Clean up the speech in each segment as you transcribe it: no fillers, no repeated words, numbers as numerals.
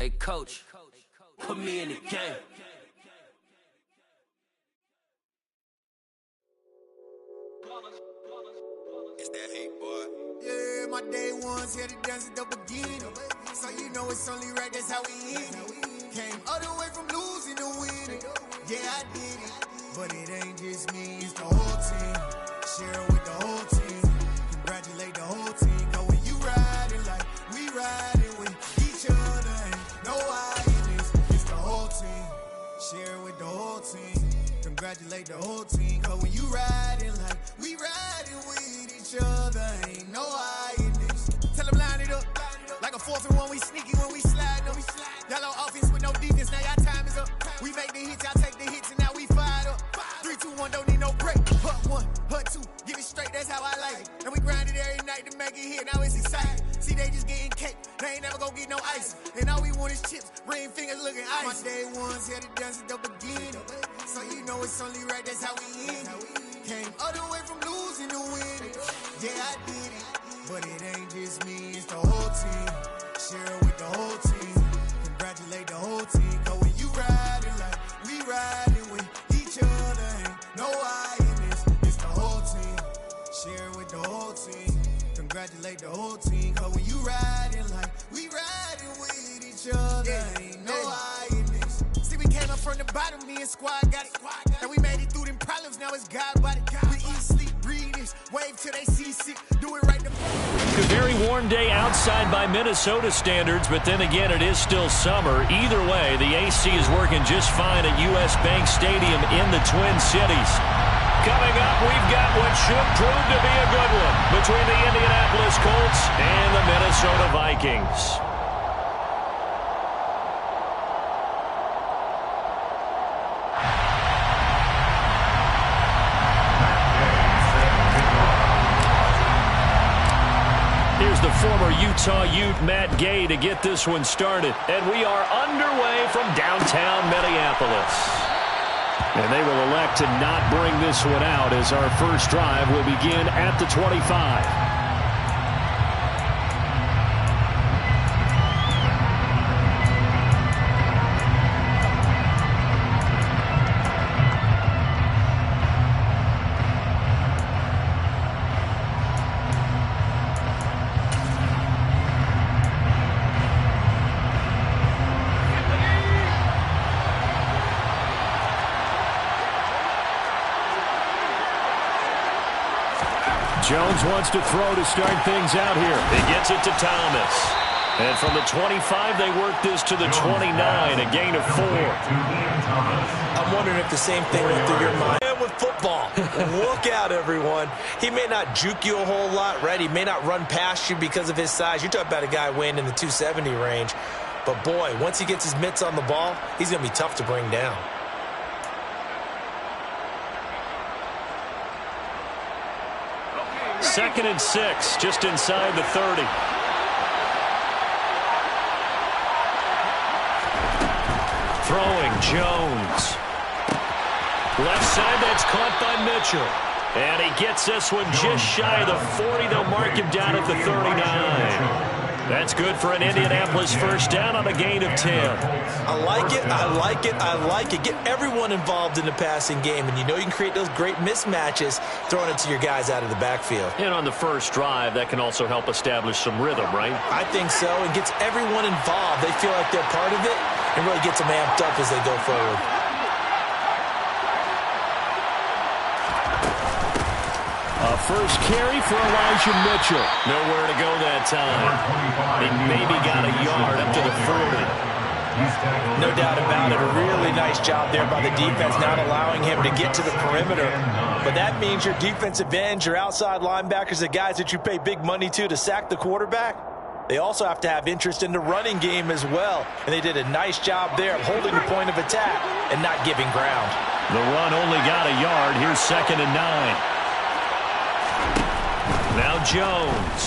Hey, coach, put me in the game. It's that hate, boy. Yeah, my day ones here to dance at the beginning. So you know it's only right, that's how we end it. Came all the way from losing to winning. Yeah, I did it. But it ain't just me, it's the whole team. Share it with the whole team. Congratulate the whole team. Cause when you riding like we riding with each other, ain't no I in this. It's the whole team. Share it with the whole team. Congratulate the whole team. Cause when you riding like we riding with each other, ain't no I in this. Tell them line it up. Like a 4th and 1, we sneaky when we slide them. Y'all on offense with no defense, now y'all time is up. We make the hits, y'all take the hits, and now we fired up. 3, 2, 1, don't need no break. Hut 1, hut 2, give it straight, that's how I like it. And we grind it every night to make it here, now it's exciting. See, they just getting cake, they ain't never gonna get no ice. And all we want is chips, ring fingers looking ice. My day ones here to dance at the beginning. So you know it's only right, that's how we end it. Came all the way from losing to winning. Yeah, I did it. But it ain't just me, it's the whole team. Share it with the whole team. Congratulate the whole team. Cause when you riding like we riding with each other, ain't no I in this. It's the whole team. Share it with the whole team. Congratulate the whole team. Cause when you riding like we riding with each other, ain't no I in this. See, we came up from the bottom, me and squad got it. And we made it through them problems, now it's God body. We eat, sleep, breathe this, wave till they see sick. Do it right the A very warm day outside by Minnesota standards, but then again, it is still summer. Either way, the AC is working just fine at U.S. Bank Stadium in the Twin Cities. Coming up, we've got what should prove to be a good one between the Indianapolis Colts and the Minnesota Vikings. Here's the former Utah Ute Matt Gay to get this one started. And we are underway from downtown Minneapolis. And they will elect to not bring this one out as our first drive will begin at the 25. Jones wants to throw to start things out here. He gets it to Thomas. And from the 25, they work this to the 29, a gain of 4. I'm wondering if the same thing went through your mind. With football, look out, everyone. He may not juke you a whole lot, right? He may not run past you because of his size. You're talking about a guy weighing in the 270 range. But, boy, once he gets his mitts on the ball, he's going to be tough to bring down. Second and 6, just inside the 30. Throwing, Jones. Left side, that's caught by Mitchell. And he gets this one just shy of the 40. They'll mark him down at the 39. That's good for an Indianapolis first down on a gain of 10. I like it, I like it, I like it. Get everyone involved in the passing game, and you know you can create those great mismatches throwing it to your guys out of the backfield. And on the first drive, that can also help establish some rhythm, right? I think so. It gets everyone involved. They feel like they're part of it and really gets them amped up as they go forward. A first carry for Elijah Mitchell. Nowhere to go that time. He maybe got a yard up to the 40. No doubt about it. A really nice job there by the defense, not allowing him to get to the perimeter. But that means your defensive ends, your outside linebackers, the guys that you pay big money to sack the quarterback, they also have to have interest in the running game as well. And they did a nice job there of holding the point of attack and not giving ground. The run only got a yard. Here's 2nd and 9. Now Jones.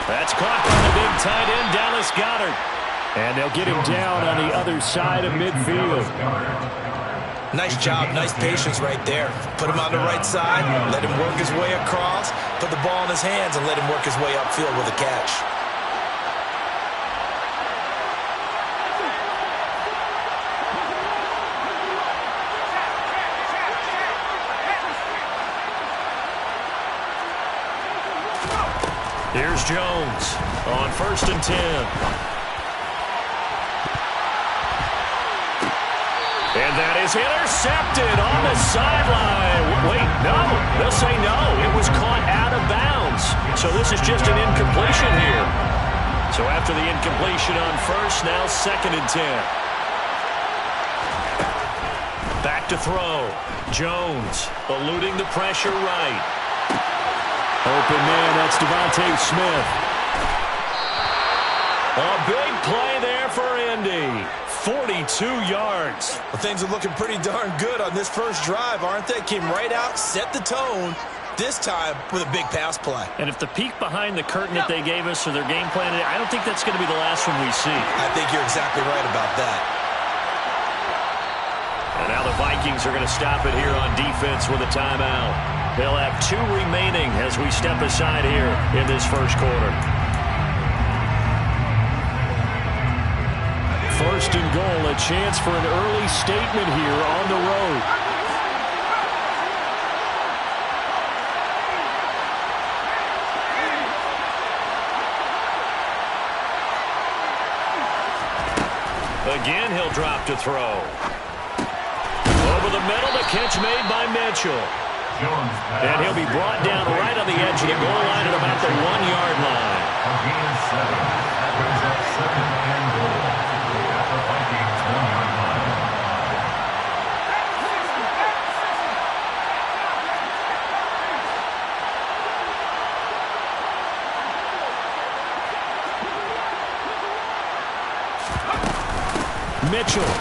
That's caught by the big tight end, Dallas Goedert. And they'll get him down on the other side of midfield. Nice job, nice patience right there. Put him on the right side, let him work his way across, put the ball in his hands, and let him work his way upfield with a catch. Here's Jones on 1st and 10. And that is intercepted on the sideline. Wait, no. They'll say no. It was caught out of bounds. So this is just an incompletion here. So after the incompletion on 1st, now 2nd and 10. Back to throw. Jones eluding the pressure right. Open man, that's Devontae Smith. A big play there for Indy. 42 yards. Well, things are looking pretty darn good on this first drive, aren't they? Came right out, set the tone, this time with a big pass play. And if the peek behind the curtain that they gave us or their game plan, I don't think that's going to be the last one we see. I think you're exactly right about that. And now the Vikings are going to stop it here on defense with a timeout. They'll have 2 remaining as we step aside here in this first quarter. 1st and goal, a chance for an early statement here on the road. Again, he'll drop to throw. Over the middle, the catch made by Mitchell. And he'll be brought down right on the edge of the goal line at about the 1-yard line. That brings up 2nd and goal at the Vikings 1-yard line. Mitchell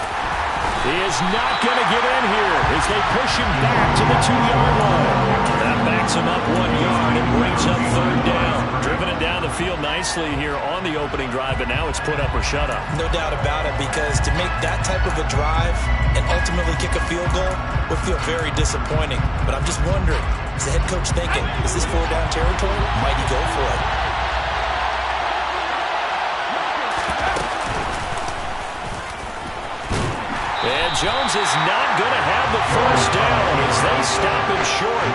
is not going to get in here as they push him back to the 2-yard line. That backs him up 1 yard and brings up 3rd down. Driven it down the field nicely here on the opening drive, but now it's put up or shut up. No doubt about it, because to make that type of a drive and ultimately kick a field goal would feel very disappointing. But I'm just wondering, is the head coach thinking, is this 4-down territory? Might he go for it? And Jones is not going to have the first down as they stop him short.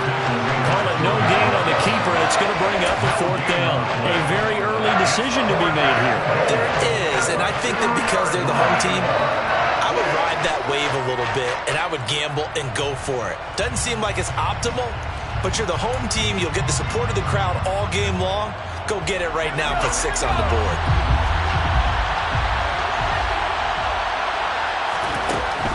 Call it no gain on the keeper, and it's going to bring up a 4th down. A very early decision to be made here. There is, and I think that because they're the home team, I would ride that wave a little bit, and I would gamble and go for it. Doesn't seem like it's optimal, but you're the home team. You'll get the support of the crowd all game long. Go get it right now. Put 6 on the board.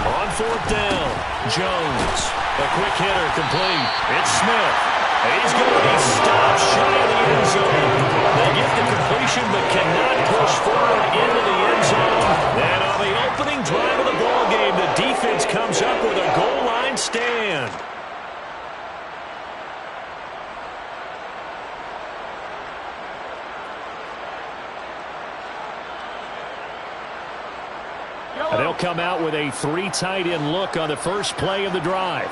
On 4th down, Jones. A quick hitter complete. It's Smith. He's going to be stopped shy of the end zone. They get the completion but cannot push forward into the end zone. And on the opening drive of the ball game, the defense comes up with a goal line stand. And they'll come out with a 3 tight end look on the first play of the drive.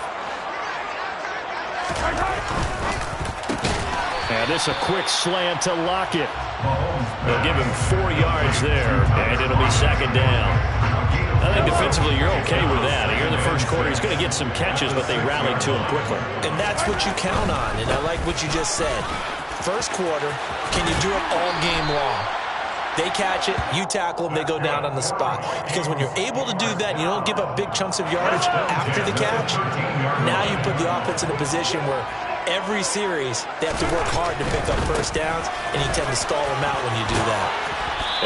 And this a quick slant to Lockett. They'll give him 4 yards there, and it'll be 2nd down. I think defensively you're okay with that. Here in the first quarter, he's going to get some catches, but they rallied to him quickly. And that's what you count on, and I like what you just said. First quarter, can you do it all game long? They catch it, you tackle them, they go down on the spot. Because when you're able to do that, you don't give up big chunks of yardage after the catch, now you put the offense in a position where every series they have to work hard to pick up first downs, and you tend to stall them out when you do that.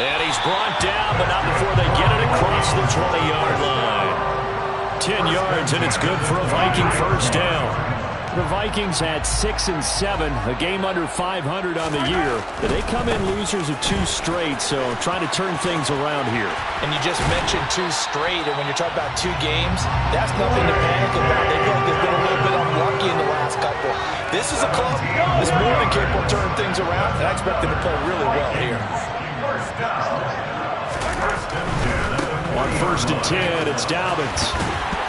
And he's brought down, but not before they get it across the 20-yard line. 10 yards, and it's good for a Viking first down. The Vikings had 6 and 7, a game under 500 on the year. But they come in losers of 2 straight, so trying to turn things around here. And you just mentioned 2 straight, and when you're talking about 2 games, that's nothing to panic about. They feel like they've been a little bit unlucky in the last couple. This is a club that's more than capable of turning things around, and I expect them to play really well here. On 1st and 10, it's Dobbins.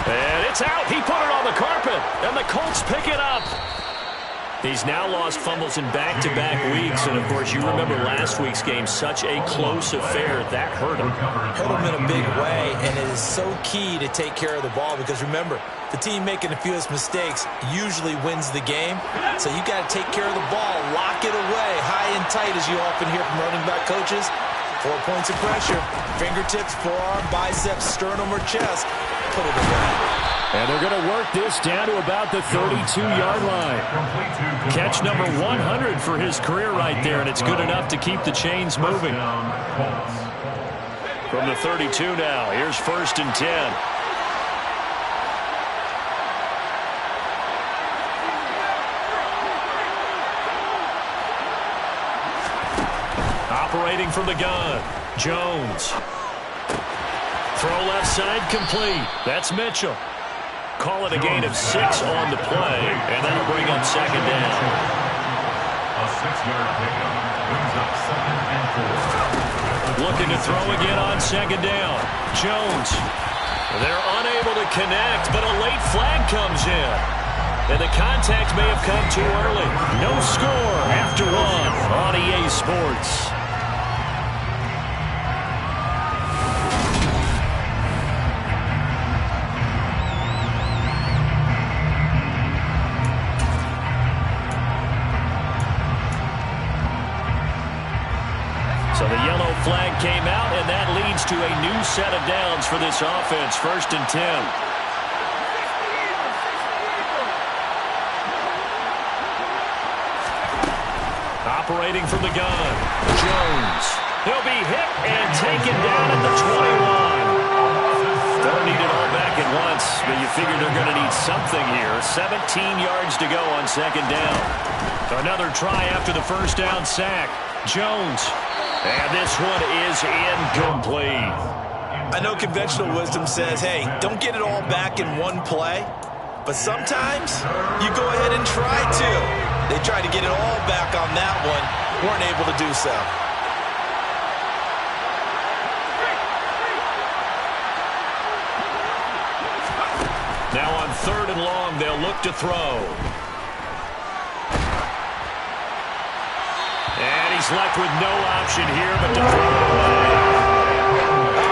And it's out. He put it on the carpet, and the Colts pick it up. He's now lost fumbles in back-to-back weeks, and of course you remember last week's game, such a close affair. That hurt him. Hurt him in a big way, and it is so key to take care of the ball because remember, the team making a few mistakes usually wins the game, so you got to take care of the ball, lock it away, high and tight as you often hear from running back coaches. 4 points of pressure, fingertips, forearm, biceps, sternum, or chest, put it away. And they're going to work this down to about the 32-yard line. Catch number 100 for his career right there, and it's good enough to keep the chains moving. From the 32 now, here's 1st and 10. Operating from the gun, Jones. Throw left side complete. That's Mitchell. Call it a gain of 6 on the play, and that'll bring up 2nd down. A 6-yard pickup brings up 2nd and 4. Looking to throw again on 2nd down. Jones. They're unable to connect, but a late flag comes in. And the contact may have come too early. No score after 1 on EA Sports. So the yellow flag came out, and that leads to a new set of downs for this offense. 1st and 10. Operating from the gun, Jones. He'll be hit and taken down at the 21. Don't need it all back at once, but you figure they're going to need something here. 17 yards to go on 2nd down. Another try after the 1st down sack. Jones. And this one is incomplete. I know conventional wisdom says, hey, don't get it all back in one play. But sometimes you go ahead and try to. They tried to get it all back on that one. Weren't able to do so. Now on 3rd and long, they'll look to throw. And he's left with no option here but to throw it away.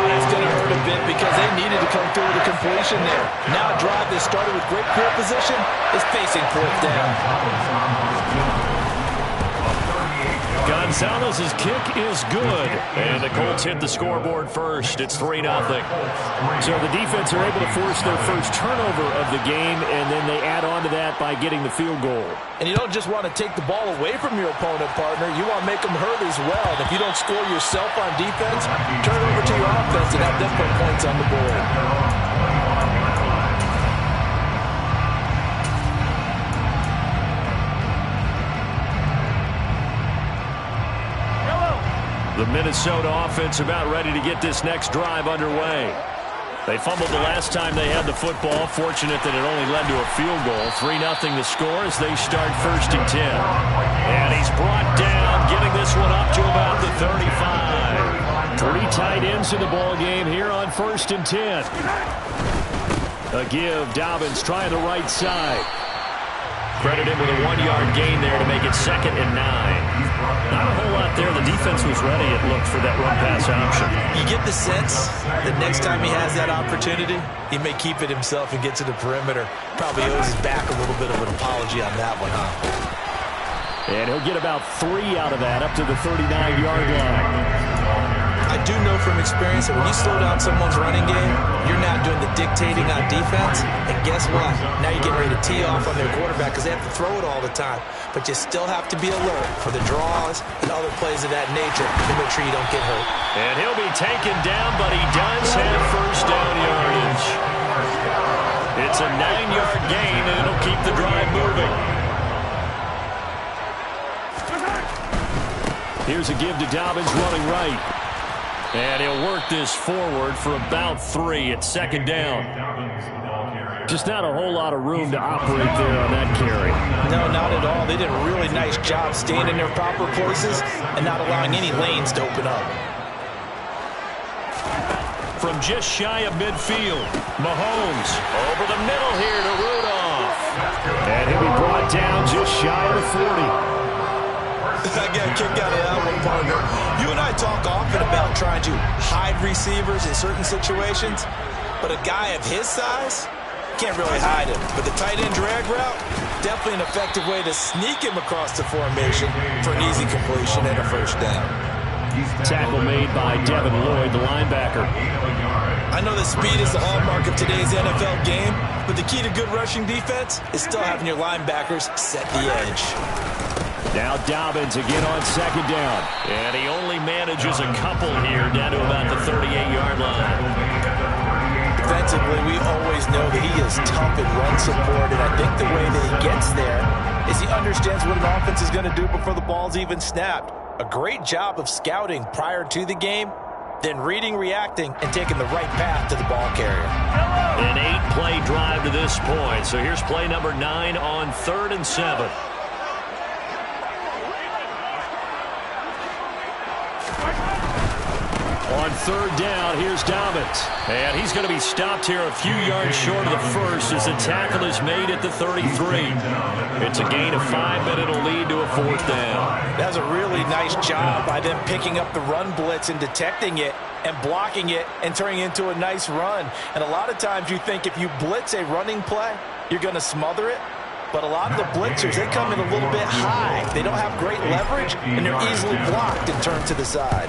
That's going to hurt a bit because they needed to come through with a completion there. Now a drive that started with great field position is facing 4th down. Gonzalez's kick is good, and the Colts hit the scoreboard first. It's 3-0. So the defense are able to force their first turnover of the game, and then they add on to that by getting the field goal. And you don't just want to take the ball away from your opponent, partner. You want to make them hurt as well. And if you don't score yourself on defense, turn it over to your offense and have them put points on the board. The Minnesota offense about ready to get this next drive underway. They fumbled the last time they had the football. Fortunate that it only led to a field goal. 3-0 the score as they start 1st and 10. And he's brought down, getting this one up to about the 35. 3 tight ends in the ball game here on 1st and 10. A give. Dobbins trying the right side. Credit him with a 1-yard gain there to make it 2nd and 9. Not a whole lot there. The defense was ready, it looked, for that run-pass option. You get the sense that next time he has that opportunity, he may keep it himself and get to the perimeter. Probably owes his back a little bit of an apology on that one, huh? And he'll get about 3 out of that, up to the 39-yard line. I do know from experience that when you slow down someone's running game, you're not doing the dictating on defense. And guess what? Now you're getting ready to tee off on their quarterback because they have to throw it all the time. But you still have to be alert for the draws and other plays of that nature to make sure you don't get hurt. And he'll be taken down, but he does have 1st down yardage. It's a 9-yard gain, and it'll keep the drive moving. Here's a give to Dobbins running right. And he'll work this forward for about 3 at 2nd down. Just not a whole lot of room to operate there on that carry. No, not at all. They did a really nice job staying in their proper places and not allowing any lanes to open up. From just shy of midfield, Mahomes over the middle here to Rudolph. And he'll be brought down just shy of the 40. I got a kick out of that one, partner. You and I talk often about trying to hide receivers in certain situations, but a guy of his size can't really hide him. But the tight end drag route, definitely an effective way to sneak him across the formation for an easy completion and a first down. Tackle made by Devin Lloyd, the linebacker. I know that speed is the hallmark of today's NFL game, but the key to good rushing defense is still having your linebackers set the edge. Now Dobbins again on second down. And he only manages a couple here down to about the 38-yard line. Defensively, we always know that he is tough in run support, and I think the way that he gets there is he understands what an offense is going to do before the ball's even snapped. A great job of scouting prior to the game, then reading, reacting, and taking the right path to the ball carrier. An 8-play drive to this point. So here's play number 9 on 3rd and 7. On 3rd down, here's Dobbins. And he's going to be stopped here a few yards short of the first as the tackle is made at the 33. It's a gain of 5, but it'll lead to a 4th down. That was a really nice job by them picking up the run blitz and detecting it and blocking it and turning it into a nice run. And a lot of times you think if you blitz a running play, you're going to smother it. But a lot of the blitzers, they come in a little bit high. They don't have great leverage, and they're easily blocked and turned to the side.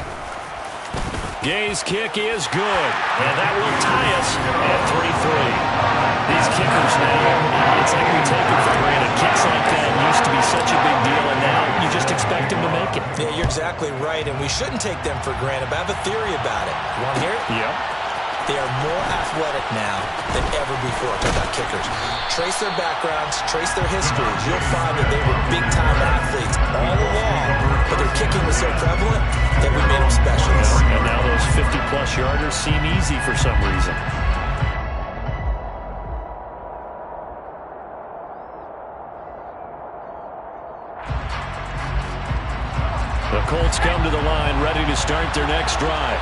Gay's kick is good, and that will tie us at 33. These kickers now, it's like we take it for granted. Kicks like that used to be such a big deal, and now you just expect them to make it. Yeah, you're exactly right, and we shouldn't take them for granted, but I have a theory about it. You want to hear it? Yep. They are more athletic now than ever before. Talk about kickers. Trace their backgrounds, trace their histories. You'll find that they were big-time athletes all along, but their kicking was so prevalent that we made them specialists. And now those 50-plus yarders seem easy for some reason. The Colts come to the line, ready to start their next drive.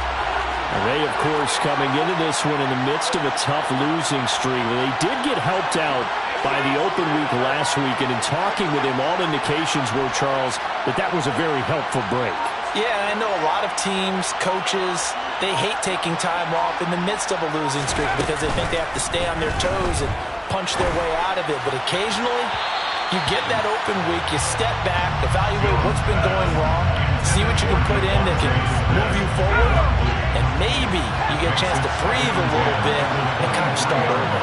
And they, of course, coming into this one in the midst of a tough losing streak. They did get helped out by the open week last week, and in talking with him, all indications were, Charles, that was a very helpful break. Yeah, I know a lot of teams, coaches, they hate taking time off in the midst of a losing streak because they think they have to stay on their toes and punch their way out of it. But occasionally, you get that open week, you step back, evaluate what's been going wrong, see what you can put in that can move you forward, and maybe you get a chance to breathe a little bit and kind of start over.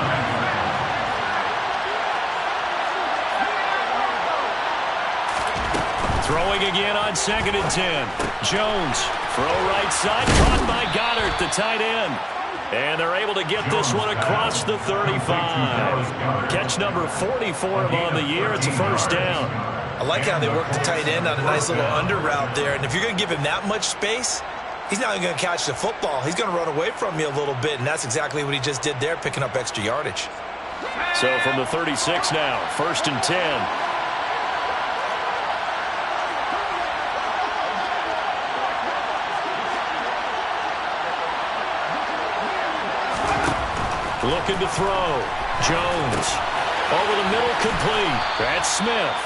Throwing again on 2nd and 10. Jones, throw right side, caught by Goddard, the tight end. And they're able to get this one across the 35. Catch number 44 of on the year. It's a first down. I like how they work the tight end on a nice little under route there. And if you're going to give him that much space, he's not even going to catch the football. He's going to run away from you a little bit, and that's exactly what he just did there, picking up extra yardage. So from the 36 now, 1st and 10. Looking to throw. Jones. Over the middle, complete. That's Smith.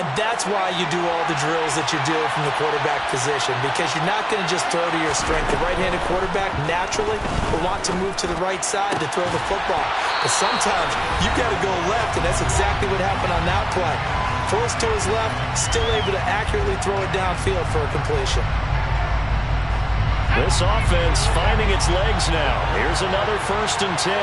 And that's why you do all the drills that you do from the quarterback position, because you're not going to just throw to your strength. The right-handed quarterback naturally will want to move to the right side to throw the football. But sometimes you've got to go left, and that's exactly what happened on that play. Forced to his left, still able to accurately throw it downfield for a completion. This offense finding its legs now. Here's another 1st and 10.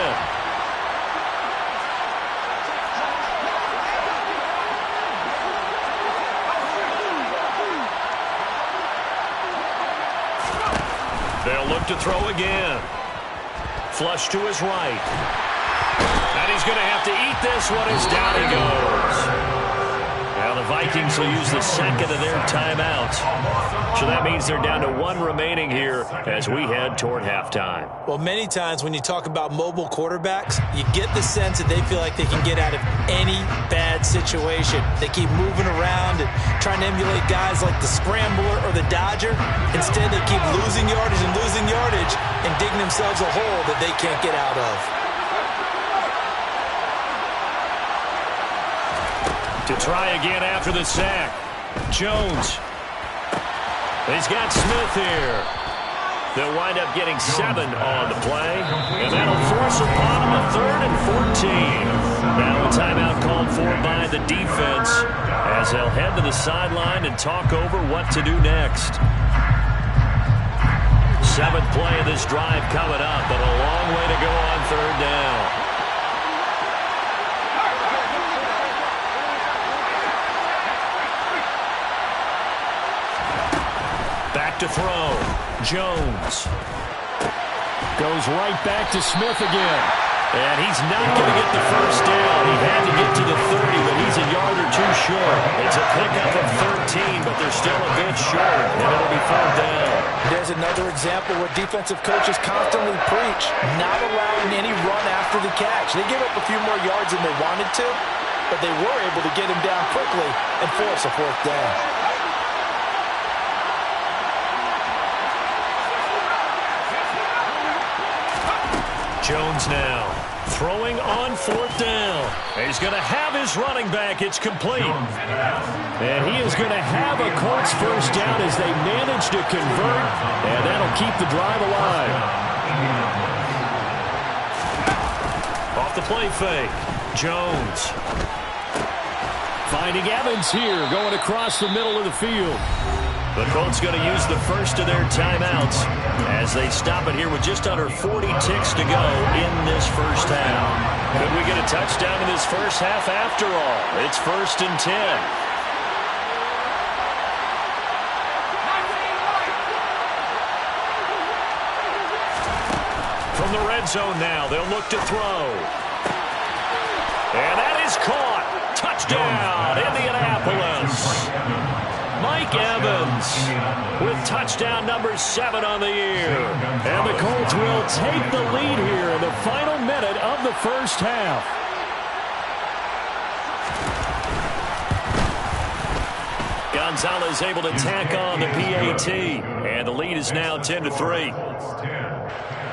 They'll look to throw again. Flush to his right. And he's going to have to eat this one as down he goes. Now the Vikings will use the 2nd of their timeouts. So that means they're down to 1 remaining here as we head toward halftime. Well, many times when you talk about mobile quarterbacks, you get the sense that they feel like they can get out of any bad situation. They keep moving around and trying to emulate guys like the Scrambler or the Dodger. Instead, they keep losing yardage and digging themselves a hole that they can't get out of. To try again after the sack. Jones. He's got Smith here. They'll wind up getting 7 on the play, and that'll force upon him a 3rd and 14. Now a timeout called for by the defense as they'll head to the sideline and talk over what to do next. 7th play of this drive coming up, but a long way to go on 3rd down. Back to throw. Jones goes right back to Smith again. And he's not going to get the first down. He had to get to the 30, but he's a yard or 2 short. It's a pickup of 13, but they're still a bit short, and it'll be 4th down. There's another example where defensive coaches constantly preach not allowing any run after the catch. They gave up a few more yards than they wanted to, but they were able to get him down quickly and force a 4th down. Jones now throwing on 4th down. He's going to have his running back. It's complete. And he is going to have a Colts first down as they manage to convert, and that'll keep the drive alive. Off the play fake. Jones finding Evans here, going across the middle of the field. The Colts going to use the first of their timeouts as they stop it here with just under 40 ticks to go in this first half. Could we get a touchdown in this first half after all? It's 1st and 10. From the red zone now, they'll look to throw. And that is caught. Touchdown, Indianapolis. Mike Evans with touchdown number 7 on the year. And the Colts will take the lead here in the final minute of the first half. Gonzalez able to tack on the PAT. And the lead is now 10-3.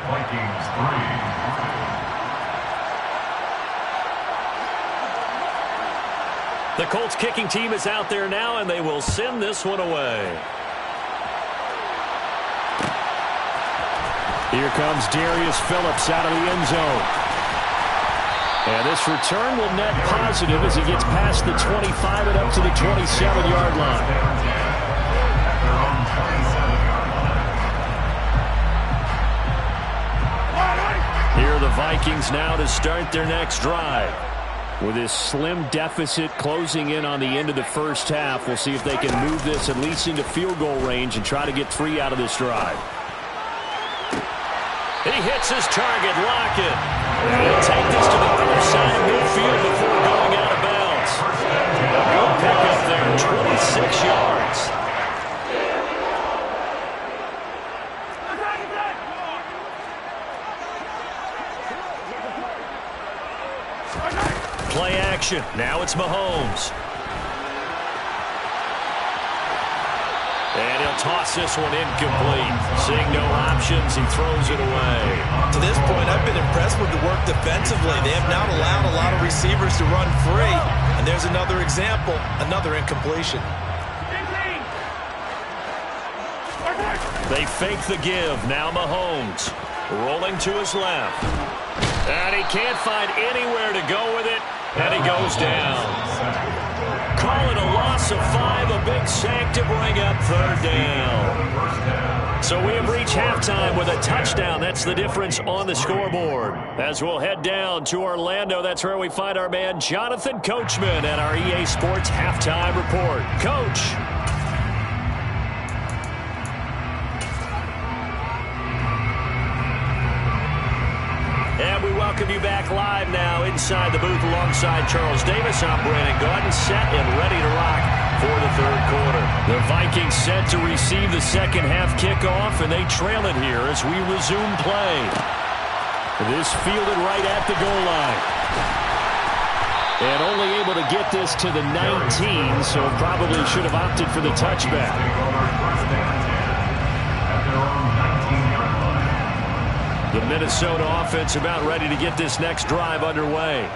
Vikings 3. The Colts kicking team is out there now, and they will send this one away. Here comes Darius Phillips out of the end zone. And this return will net positive as he gets past the 25 and up to the 27-yard line. Here are the Vikings now to start their next drive. With this slim deficit closing in on the end of the first half, we'll see if they can move this at least into field goal range and try to get 3 out of this drive. He hits his target, Lockett. And he'll take this to the other side of midfield before going out of bounds. A good pickup there, 26 yards. Play action. Now it's Mahomes. And he'll toss this one incomplete. Seeing no options, he throws it away. To this point, I've been impressed with the work defensively. They have not allowed a lot of receivers to run free. And there's another example, another incompletion. They fake the give. Now Mahomes rolling to his left. And he can't find anywhere to go with it. And he goes down. Call it a loss of 5, a big sack to bring up 3rd down. So we have reached halftime with a touchdown. That's the difference on the scoreboard. As we'll head down to Orlando, that's where we find our man Jonathan Coachman at our EA Sports Halftime Report. Coach. And we welcome you back live now inside the booth alongside Charles Davis. I'm Brandon Gaudin, set and ready to rock for the 3rd quarter. The Vikings set to receive the second half kickoff, and they trail it here as we resume play. This fielded right at the goal line. And only able to get this to the 19, so probably should have opted for the touchback. The Minnesota offense about ready to get this next drive underway.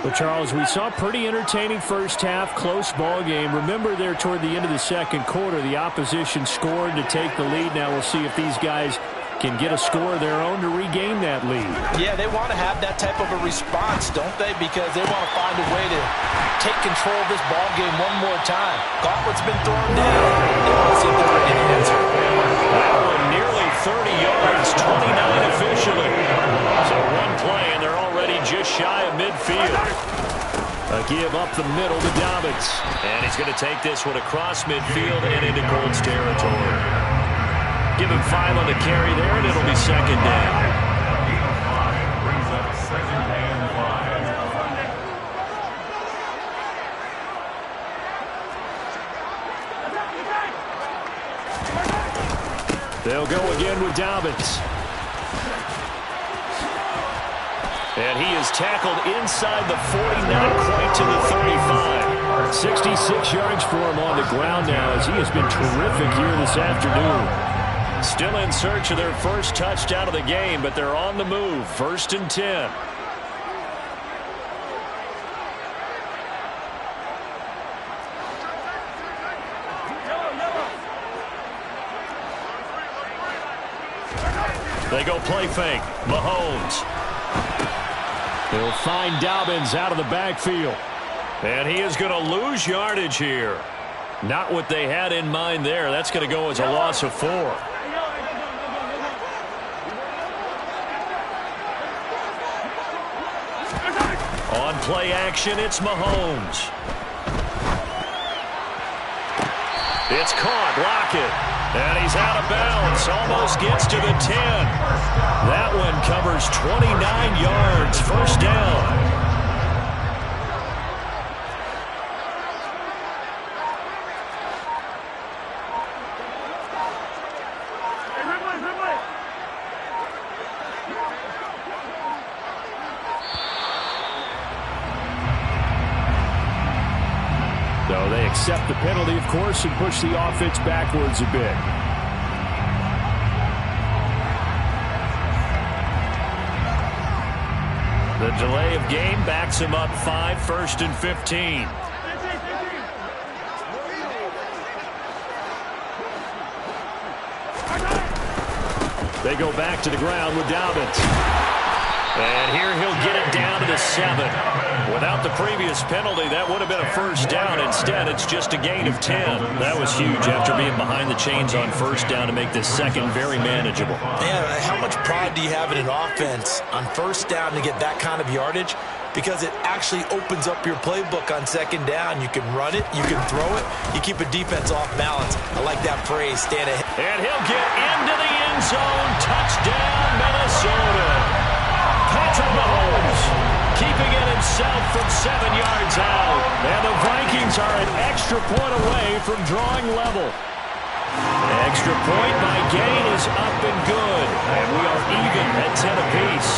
Well, Charles, we saw a pretty entertaining first half, close ball game. Remember there toward the end of the second quarter, the opposition scored to take the lead. Now we'll see if these guys can get a score of their own to regain that lead. Yeah, they want to have that type of a response, don't they? Because they want to find a way to take control of this ball game one more time. Gauntlet's been thrown down. They want to see if they're ready to answer. That one nearly 30 yards, 29 officially. So one play, and they're already just shy of midfield. A give up the middle to Dobbins. And he's going to take this one across midfield and into Colts territory. Give him 5 on the carry there, and it'll be second down. Brings up second and 5. They'll go again with Dobbins. And he is tackled inside the 40, not quite to the 35. 66 yards for him on the ground now as he has been terrific here this afternoon. Still in search of their first touchdown of the game, but they're on the move. 1st and 10. They go play fake. Mahomes. He'll find Dobbins out of the backfield. And he is going to lose yardage here. Not what they had in mind there. That's going to go as a loss of 4. On play action, it's Mahomes. It's caught. Lockett. And he's out of bounds. Almost gets to the 10. That one covers 29 yards. First down. So they accept the penalty, of course, and push the offense backwards a bit. The delay of game backs him up 5, 1st and 15. They go back to the ground with Dobbins. And here he'll get it down to the 7. Without the previous penalty, that would have been a first down. Instead, it's just a gain of 10. That was huge after being behind the chains on first down to make this second very manageable. Man, how much pride do you have in an offense on first down to get that kind of yardage? Because it actually opens up your playbook on second down. You can run it, you can throw it, you keep a defense off balance. I like that phrase, stand ahead. And he'll get into the end zone. Touchdown, Minnesota. Patrick Mahomes keeping it himself from 7 yards out. And the Vikings are an extra point away from drawing level. Extra point by Gain is up and good. And we are even at 10 apiece.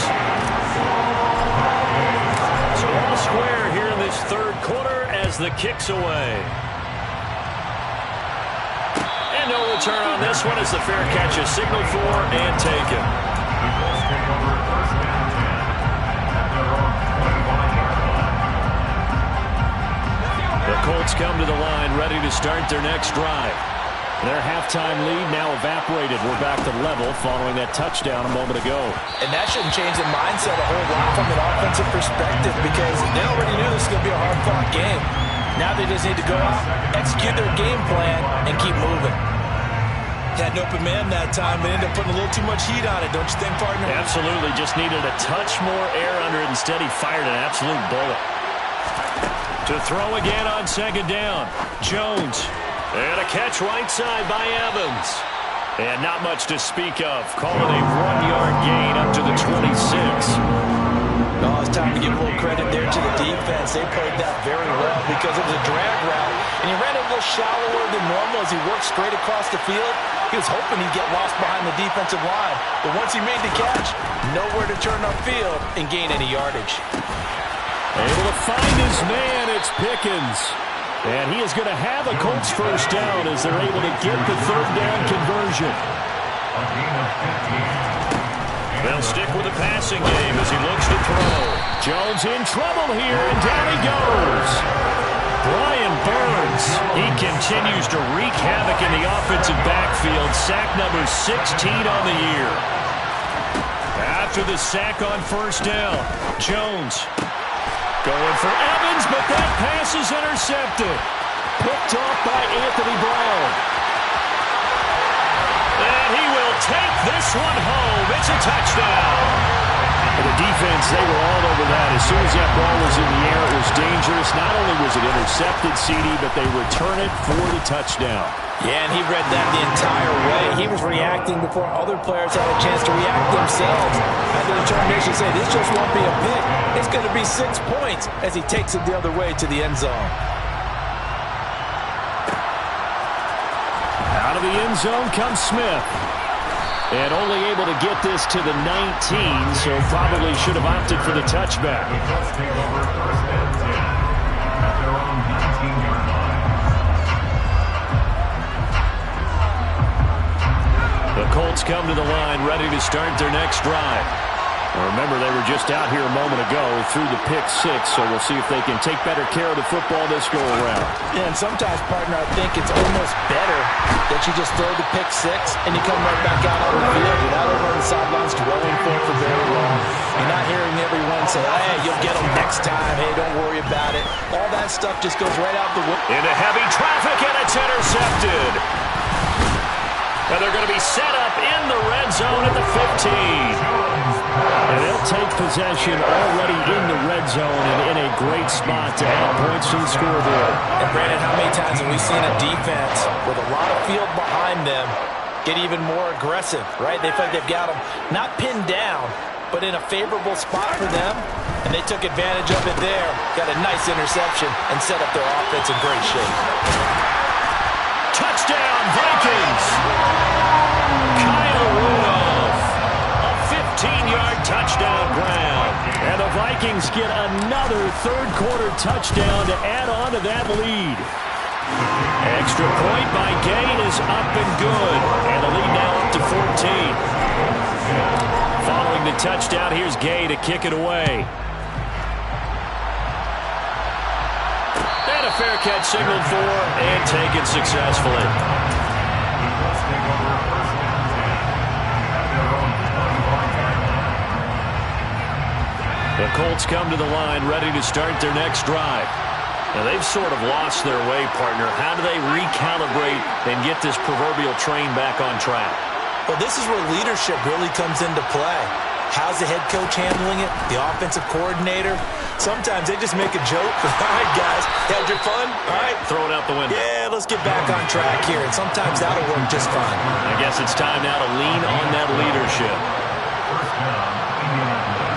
So all square here in this third quarter as the kick's away. And no return on this one as the fair catch is signaled for and taken. The Colts come to the line ready to start their next drive. Their halftime lead now evaporated. We're back to level following that touchdown a moment ago. And that shouldn't change the mindset a whole lot from an offensive perspective because they already knew this was going to be a hard-fought game. Now they just need to go out, execute their game plan, and keep moving. Had an open man that time, but ended up putting a little too much heat on it, don't you think, partner? Absolutely. Just needed a touch more air under it. Instead, he fired an absolute bullet. To throw again on second down. Jones. And a catch right side by Evans. And not much to speak of. Call it a 1-yard gain up to the 26. No, it's time to give a little credit there to the defense. They played that very well because it was a drag route. And he ran a little shallower than normal as he worked straight across the field. He was hoping he'd get lost behind the defensive line. But once he made the catch, nowhere to turn upfield and gain any yardage. Able to find his man, it's Pickens. And he is going to have a Colts first down as they're able to get the third down conversion. They'll stick with the passing game as he looks to throw. Jones in trouble here, and down he goes. Brian Burns, he continues to wreak havoc in the offensive backfield. Sack number 16 on the year. After the sack on first down, Jones going for Evans, but that pass is intercepted. Picked off by Anthony Brown. And he will take this one home. It's a touchdown. And the defense, they were all over that. As soon as that ball was in the air, it was dangerous. Not only was it intercepted, CD, but they return it for the touchdown. Yeah, and he read that the entire way. He was reacting before other players had a chance to react themselves. Had the determination to say, this just won't be a pick. It's going to be 6 points as he takes it the other way to the end zone. Out of the end zone comes Smith. And only able to get this to the 19, so probably should have opted for the touchback. The Colts come to the line, ready to start their next drive. Remember, they were just out here a moment ago through the pick 6, so we'll see if they can take better care of the football this go-around. Yeah, and sometimes, partner, I think it's almost better that you just throw the pick 6 and you come right back out on the field. You're not over on the sidelines dwelling for it for very long. You're not hearing everyone say, hey, you'll get them next time. Hey, don't worry about it. All that stuff just goes right out the window. Into heavy traffic, and it's intercepted. And they're going to be set up in the red zone at the 15. And they'll take possession already in the red zone and in a great spot to add points to the scoreboard. And Brandon, how many times have we seen a defense with a lot of field behind them get even more aggressive, right? They feel like they've got them not pinned down, but in a favorable spot for them. And they took advantage of it there. Got a nice interception and set up their offense in great shape. Touchdown, Vikings! Kyle Rudolph, a 15-yard touchdown ground. And the Vikings get another third-quarter touchdown to add on to that lead. Extra point by Gay is up and good. And the lead now up to 14. Following the touchdown, here's Gay to kick it away. And a fair catch signaled for and taken successfully. The Colts come to the line ready to start their next drive. Now, they've sort of lost their way, partner. How do they recalibrate and get this proverbial train back on track? Well, this is where leadership really comes into play. How's the head coach handling it? The offensive coordinator? Sometimes they just make a joke. All right, guys, had your fun? All right. Throw it out the window. Yeah, let's get back on track here. And sometimes that'll work just fine. I guess it's time now to lean on that leadership. First down, Indianapolis.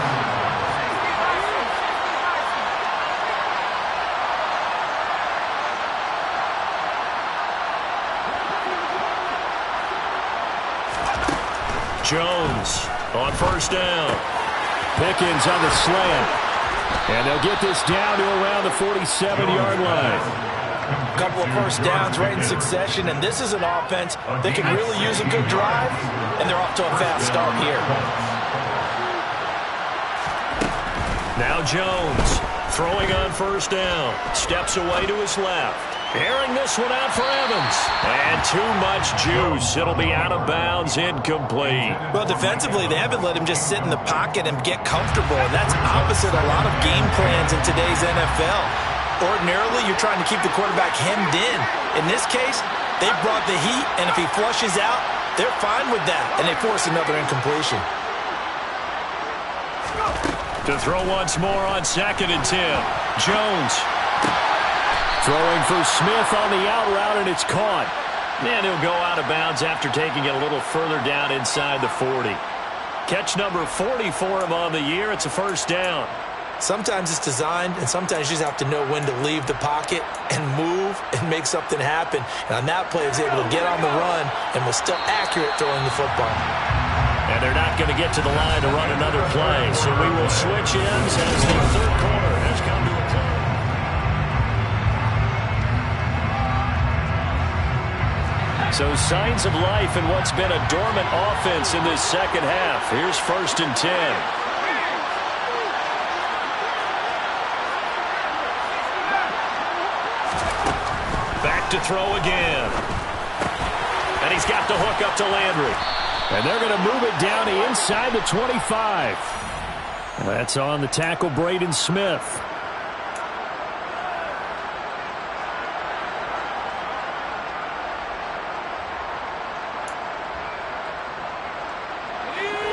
Jones on first down. Pickens on the slant. And they'll get this down to around the 47-yard line. A couple of first downs right in succession, and this is an offense that can really use a good drive, and they're off to a fast start here. Now Jones throwing on first down. Steps away to his left. Airing this one out for Evans. And too much juice. It'll be out of bounds, incomplete. Well, defensively, they haven't let him just sit in the pocket and get comfortable, and that's opposite a lot of game plans in today's NFL. Ordinarily, you're trying to keep the quarterback hemmed in. In this case, they brought the heat, and if he flushes out, they're fine with that, and they force another incompletion. To throw once more on 2nd and 10. Jones throwing for Smith on the out route, and it's caught. And he'll go out of bounds after taking it a little further down inside the 40. Catch number 40 for him on the year. It's a first down. Sometimes it's designed, and sometimes you just have to know when to leave the pocket and move and make something happen. And on that play, he was able to get on the run and was still accurate throwing the football. And they're not going to get to the line to run another play. So we will switch ends as the third quarter has come to a close. So signs of life in what's been a dormant offense in this second half. Here's 1st and 10. Back to throw again. And he's got the hook up to Landry. And they're going to move it down to inside the 25. And that's on the tackle, Braden Smith.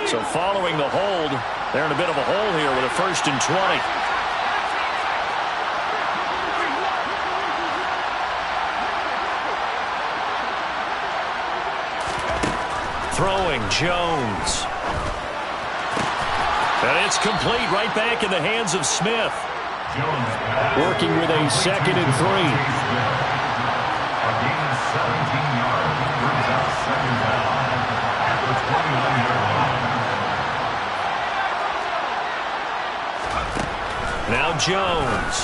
So following the hold, they're in a bit of a hole here with a 1st and 20. Throwing, Jones. And it's complete, right back in the hands of Smith. Working with a 2nd and 3. A gain of 17 yards brings out 2nd down at the 21-yard line. Now Jones.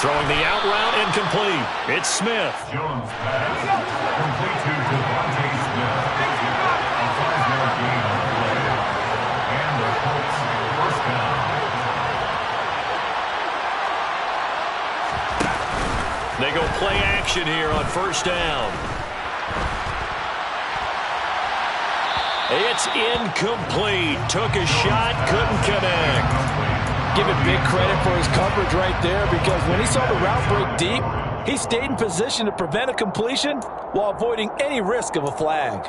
Throwing the out route, incomplete. It's Smith. Jones pass complete to Devontae Smith. A 5-yard gain on the play. And the Colts 1st down. They go play action here on 1st down. It's incomplete. Took a shot, couldn't connect. Give it big credit for his coverage right there, because when he saw the route break deep, he stayed in position to prevent a completion while avoiding any risk of a flag.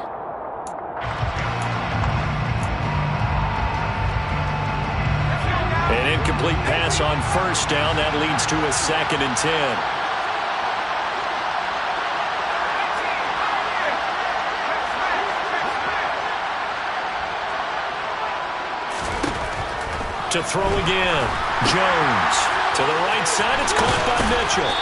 An incomplete pass on 1st down. That leads to a 2nd and 10. To throw again. Jones. To the right side. It's caught by Mitchell.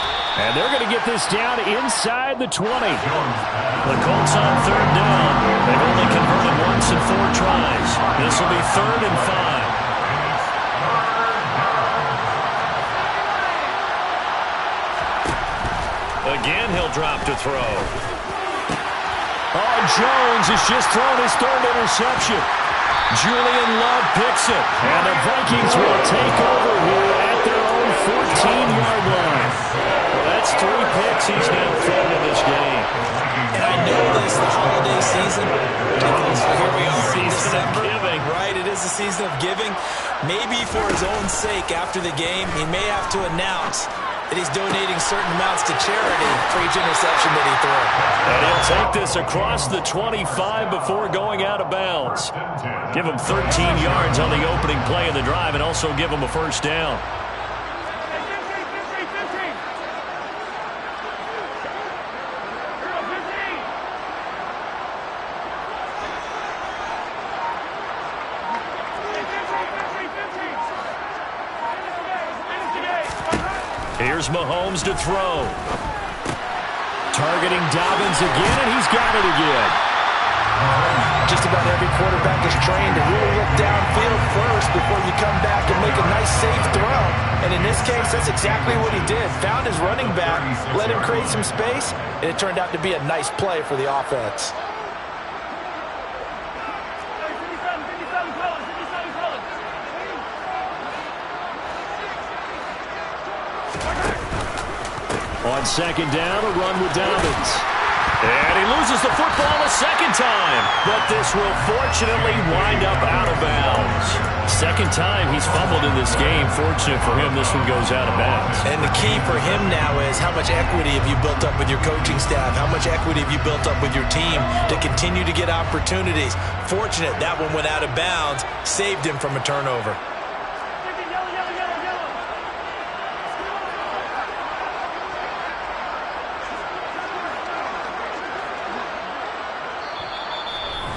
And they're going to get this down inside the 20. The Colts on 3rd down. They've only converted once in 4 tries. This will be 3rd and 5. Again, he'll drop to throw. Oh, Jones has just thrown his 3rd interception. Julian Love picks it, and the Vikings will take over here at their own 14-yard line. Well, that's 3 picks he's now thrown in this game. And I know this, the holiday season, here we are in December, giving. Right, it is the season of giving. Maybe for his own sake after the game, he may have to announce that he's donating certain amounts to charity for each interception that he throws. And he'll take this across the 25 before going out of bounds. Give him 13 yards on the opening play of the drive and also give him a 1st down. Here's Mahomes to throw. Targeting Dobbins again, and he's got it again. Just about every quarterback is trained to really look downfield first before you come back and make a nice, safe throw. And in this case, that's exactly what he did. Found his running back, let him create some space, and it turned out to be a nice play for the offense. On 2nd down, a run with Dobbins. And he loses the football a 2nd time. But this will fortunately wind up out of bounds. 2nd time he's fumbled in this game. Fortunate for him, this one goes out of bounds. And the key for him now is how much equity have you built up with your coaching staff? How much equity have you built up with your team to continue to get opportunities? Fortunate that one went out of bounds, saved him from a turnover.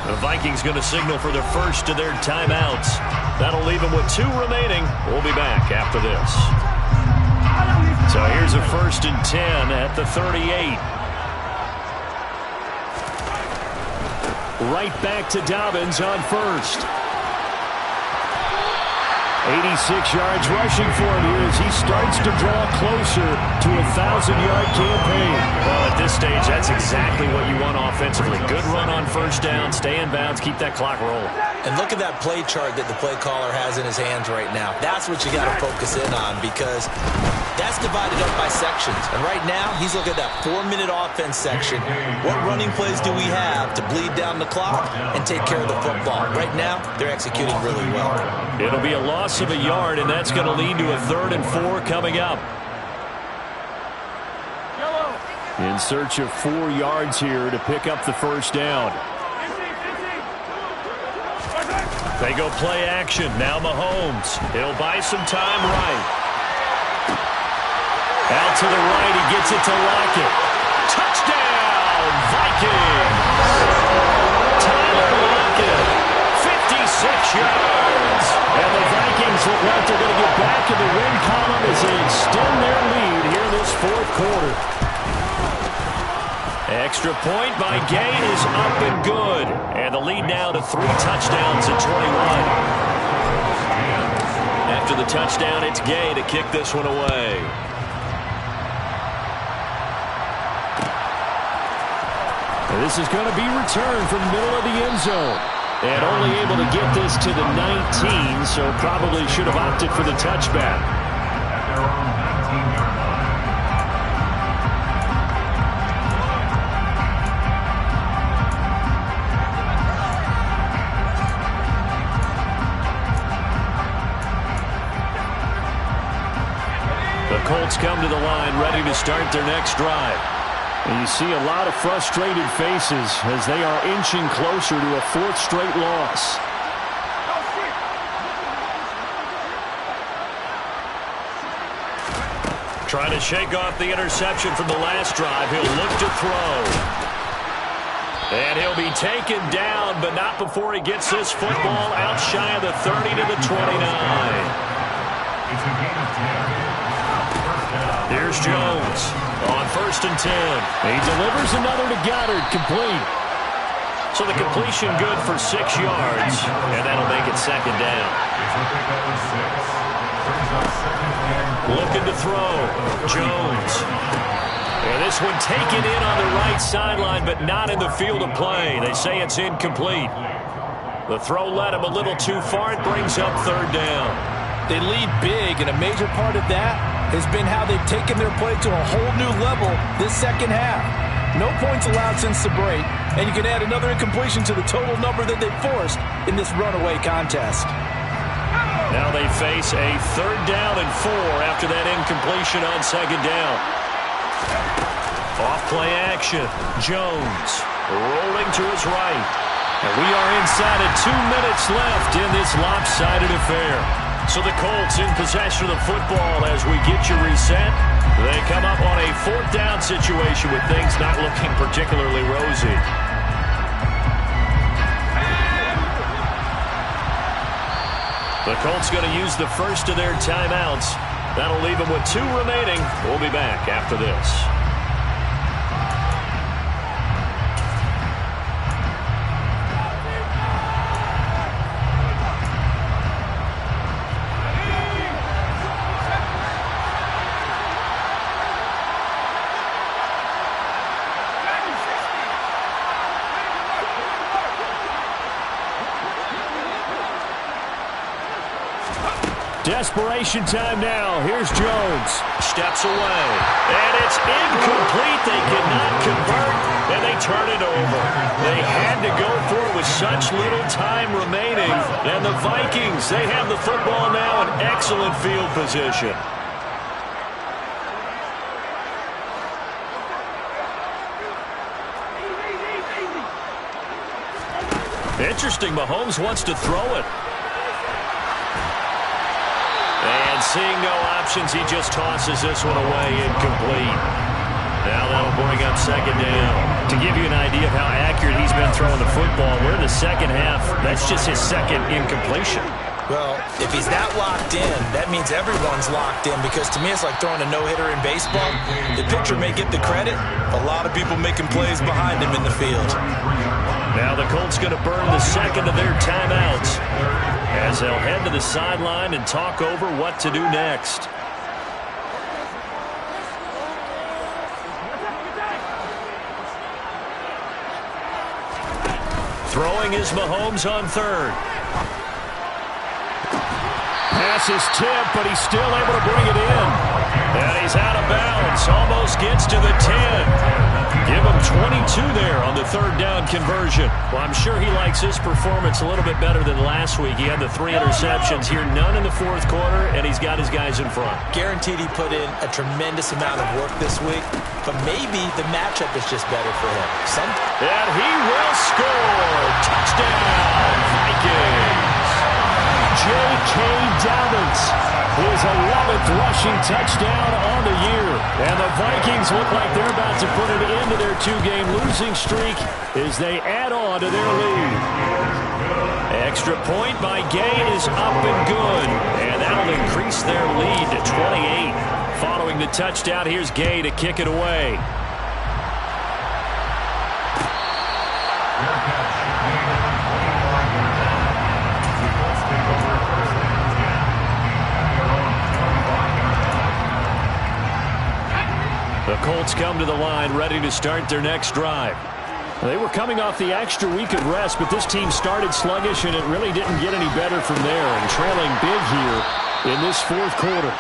The Vikings going to signal for their first of their timeouts. That'll leave them with 2 remaining. We'll be back after this. So here's a 1st and 10 at the 38. Right back to Dobbins on 1st. 86 yards rushing for him here as he starts to draw closer to a 1,000-yard campaign. Well, at this stage, that's exactly what you want offensively. Good run on first down, stay in bounds, keep that clock rolling. And look at that play chart that the play caller has in his hands right now. That's what you got to focus in on because that's divided up by sections. And right now, he's looking at that 4-minute offense section. What running plays do we have to bleed down the clock and take care of the football? Right now, they're executing really well. It'll be a loss of a yard, and that's going to lead to a 3rd and 4 coming up. In search of 4 yards here to pick up the first down. They go play action. Now Mahomes. He'll buy some time right. Out to the right. He gets it to Lockett. Touchdown, Vikings. Tyler Lockett, 56 yards. And the Vikings look like they're going to get back in the win column as they extend their lead here in this 4th quarter. Extra point by Gay is up and good. And the lead now to 3 touchdowns at 21. After the touchdown, it's Gay to kick this one away. And this is going to be returned from the middle of the end zone. And only able to get this to the 19, so probably should have opted for the touchback. At their own 19-yard line. The Colts come to the line ready to start their next drive. And you see a lot of frustrated faces as they are inching closer to a 4th straight loss. Trying to shake off the interception from the last drive. He'll look to throw. And he'll be taken down, but not before he gets this football out shy of the 30 to the 29. It's a gain of 10. Here's Jones on 1st and 10. He delivers another to Goddard, complete. So the completion good for 6 yards, and that'll make it 2nd down. It's a pickup of 6. Brings up 2nd and 4. Looking to throw. Jones. And this one taken in on the right sideline, but not in the field of play. They say it's incomplete. The throw led him a little too far. It brings up 3rd down. They lead big, and a major part of that has been how they've taken their play to a whole new level this 2nd half. No points allowed since the break, and you can add another incompletion to the total number that they forced in this runaway contest. Now they face a 3rd down and 4 after that incompletion on 2nd down. Off play action. Jones rolling to his right. And we are inside of 2 minutes left in this lopsided affair. So the Colts in possession of the football as we get you reset. They come up on a 4th down situation with things not looking particularly rosy. The Colts going to use the first of their timeouts. That'll leave them with 2 remaining. We'll be back after this. Desperation time now. Here's Jones. Steps away. And it's incomplete. They cannot convert, and they turn it over. They had to go for it with such little time remaining. And the Vikings, they have the football now in excellent field position. Interesting. Mahomes wants to throw it. And seeing no options, he just tosses this one away, incomplete. Now that'll bring up 2nd down. To give you an idea of how accurate he's been throwing the football, we're in the 2nd half. That's just his 2nd incompletion. Well, if he's that locked in, that means everyone's locked in because to me it's like throwing a no-hitter in baseball. The pitcher may get the credit, a lot of people making plays behind him in the field. Now the Colts going to burn the 2nd of their timeouts. as they'll head to the sideline and talk over what to do next. Throwing is Mahomes on third. Pass is tipped, but he's still able to bring it in. And he's out of bounds. Almost gets to the 10. Give him 22 there on the third down conversion. Well, I'm sure he likes his performance a little bit better than last week. He had the 3 interceptions here, none in the fourth quarter, and he's got his guys in front. Guaranteed he put in a tremendous amount of work this week, but maybe the matchup is just better for him. And he will score. Touchdown, Vikings. J.K. Dobbins, his 11th rushing touchdown on the year. And the Vikings look like they're about to put an end to their 2-game losing streak as they add on to their lead. Extra point by Gay is up and good. And that'll increase their lead to 28. Following the touchdown, here's Gay to kick it away. The Colts come to the line ready to start their next drive. They were coming off the extra week of rest, but this team started sluggish, and it really didn't get any better from there, and trailing big here in this fourth quarter.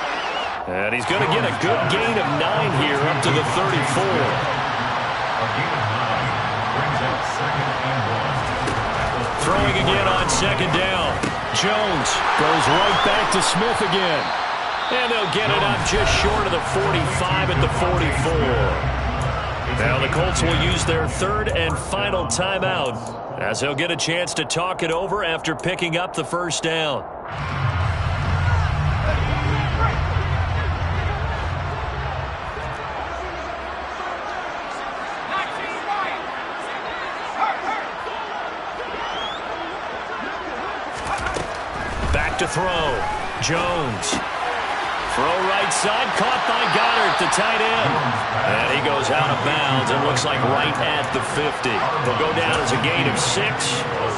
And he's going to get a good gain of 9 here up to the 34. Throwing again on second down. Jones goes right back to Smith again. And they'll get it up just short of the 45 at the 44. Now the Colts will use their third and final timeout as they'll get a chance to talk it over after picking up the first down. Back to throw. Jones. Throw right side, caught by Goddard, the tight end. And he goes out of bounds and looks like right at the 50. He'll go down as a gain of 6,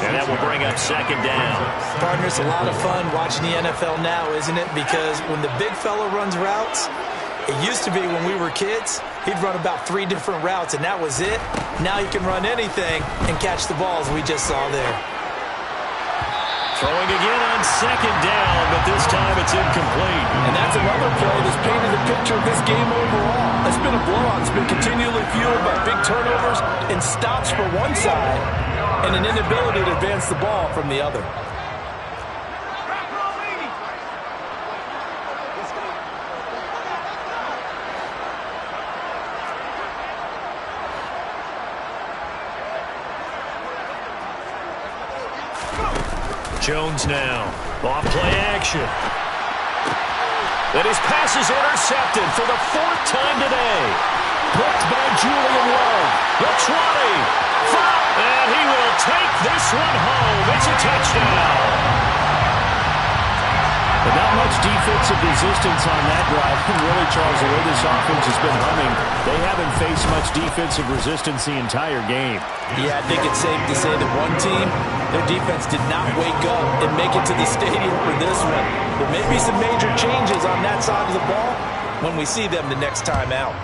and that will bring up second down. Partner, it's a lot of fun watching the NFL now, isn't it? Because when the big fella runs routes, it used to be when we were kids, he'd run about 3 different routes, and that was it. Now he can run anything and catch the balls we just saw there. Throwing again on second down, but this time it's incomplete. And that's another play that's painted the picture of this game overall. It's been a blowout. It's been continually fueled by big turnovers and stops for one side and an inability to advance the ball from the other. Jones now, off play action. And his pass is intercepted for the 4th time today. Picked by Julian Love. The 20. And he will take this one home. It's a touchdown. But not much defensive resistance on that drive. Really, Charles, the way this offense has been humming, they haven't faced much defensive resistance the entire game. Yeah, I think it's safe to say that one team, their defense did not wake up and make it to the stadium for this one. There may be some major changes on that side of the ball when we see them the next time out.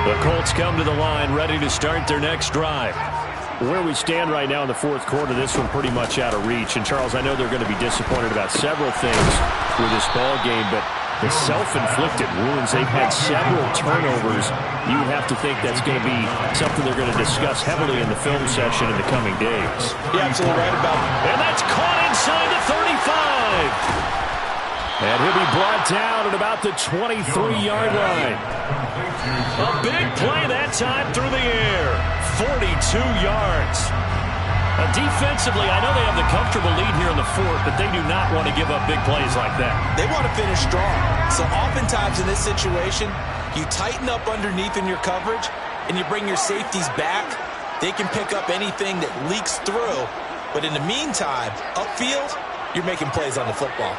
The Colts come to the line ready to start their next drive. Where we stand right now in the fourth quarter, this one pretty much out of reach. And, Charles, I know they're going to be disappointed about several things with this ball game, but the self-inflicted wounds, they've had several turnovers. You would have to think that's going to be something they're going to discuss heavily in the film session in the coming days. You're absolutely right about it. And that's caught inside the 35. And he'll be brought down at about the 23-yard line. A big play that time through the air. 42 yards. Defensively, I know they have the comfortable lead here in the fourth, but they do not want to give up big plays like that. They want to finish strong. So oftentimes in this situation, you tighten up underneath in your coverage, and you bring your safeties back. They can pick up anything that leaks through. But in the meantime, upfield, you're making plays on the football.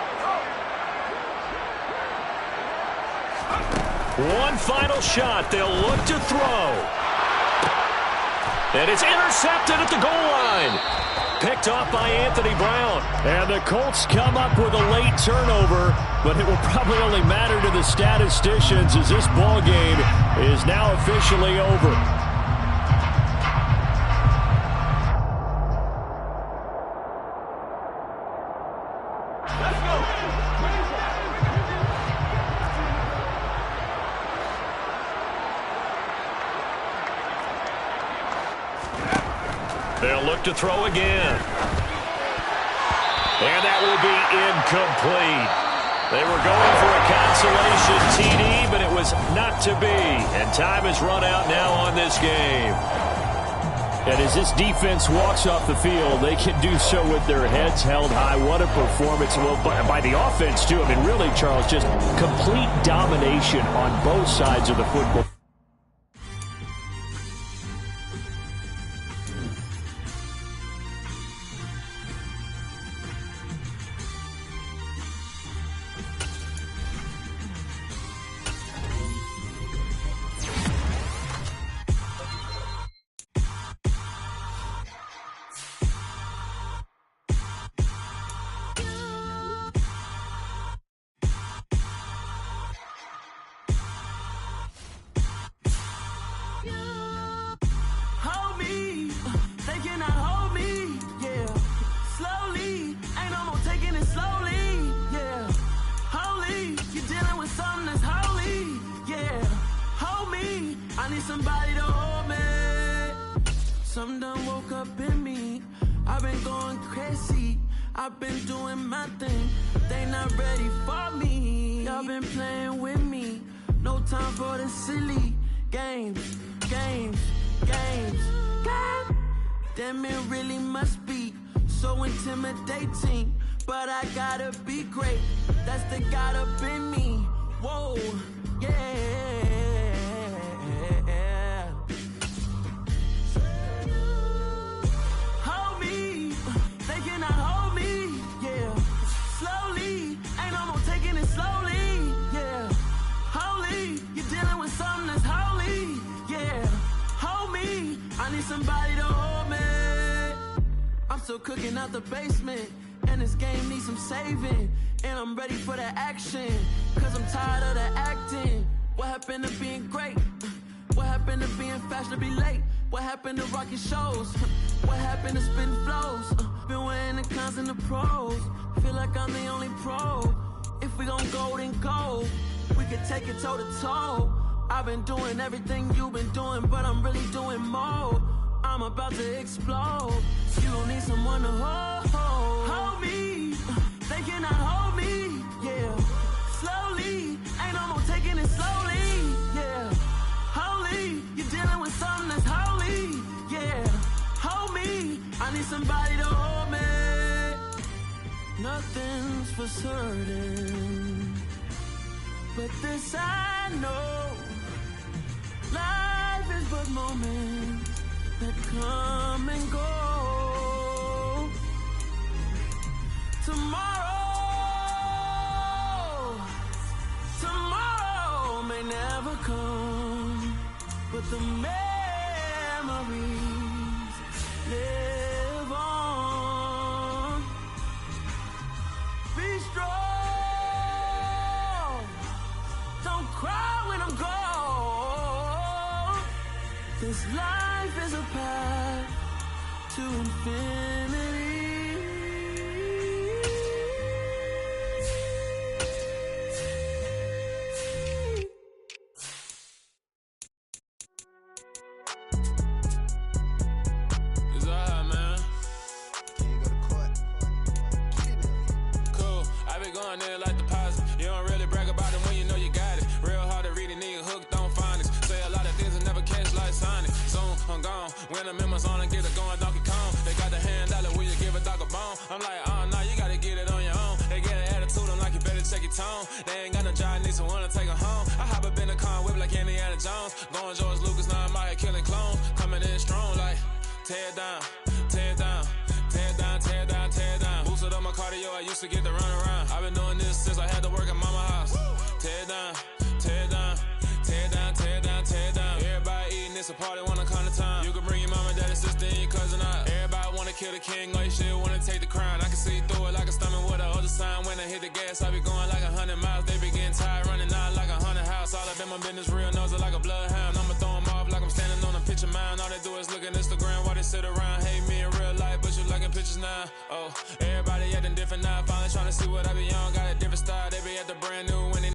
One final shot. They'll look to throw. And it's intercepted at the goal line. Picked off by Anthony Brown. And the Colts come up with a late turnover, but it will probably only matter to the statisticians as this ball game is now officially over. They'll look to throw again. And that will be incomplete. They were going for a consolation TD, but it was not to be. And time has run out now on this game. And as this defense walks off the field, they can do so with their heads held high. What a performance. Well, by the offense, too. I mean, really, Charles, just complete domination on both sides of the football. Somebody to hold me. Something done woke up in me. I've been going crazy. I've been doing my thing. They not ready for me. Y'all been playing with me. No time for the silly games. God damn, it really must be so intimidating. But I gotta be great. That's the God up in me. Whoa, yeah. Somebody to hold me. I'm still cooking out the basement, and this game needs some saving. And I'm ready for the action, cause I'm tired of the acting. What happened to being great? What happened to being fashionably late? What happened to rocking shows? What happened to spitting flows? Been wearing the cons and the pros. Feel like I'm the only pro. If we gon' go, then go. We could take it toe to toe. I've been doing everything you've been doing, but I'm really doing more. I'm about to explode. You don't need someone to hold me. They cannot hold me. Yeah, slowly. Ain't no more taking it slowly. Yeah, holy. You're dealing with something that's holy. Yeah, hold me. I need somebody to hold me. Nothing's for certain, but this I know. Life is but moments that come and go. Tomorrow may never come, but the memories live on. Be strong, don't cry when I'm gone. This life is a path to infinity. It's alright, man. Can you go to court? Cool. I been going there like the past pizza, wanna take her home. I hop up in the car, whip like Indiana Jones. Going George Lucas, now I'm out here killing clones. Coming in strong like, tear it down, tear it down, tear it down, tear it down, tear it down. Boosted up my cardio, I used to get to run around. I've been doing this since I had to work at mama house. Tear it down, tear it down, tear it down, tear it down, tear it down. Everybody eating, it's a party, one kind of time. You can bring your mama, daddy, sister, and your cousin out. Everybody wanna kill the king, or you shit wanna take the crown. I can see through it like a stomach with a other sign. When I hit the gas, I be going like 100 miles. They be getting tired, running out like 100 house. All up in my business, real nose like a bloodhound. I'ma throw them off like I'm standing on a picture mound. All they do is look at Instagram while they sit around. Hate me in real life, but you liking pictures now. Oh, everybody acting different now. Finally trying to see what I be on. Got a different style, they be at the brand new when they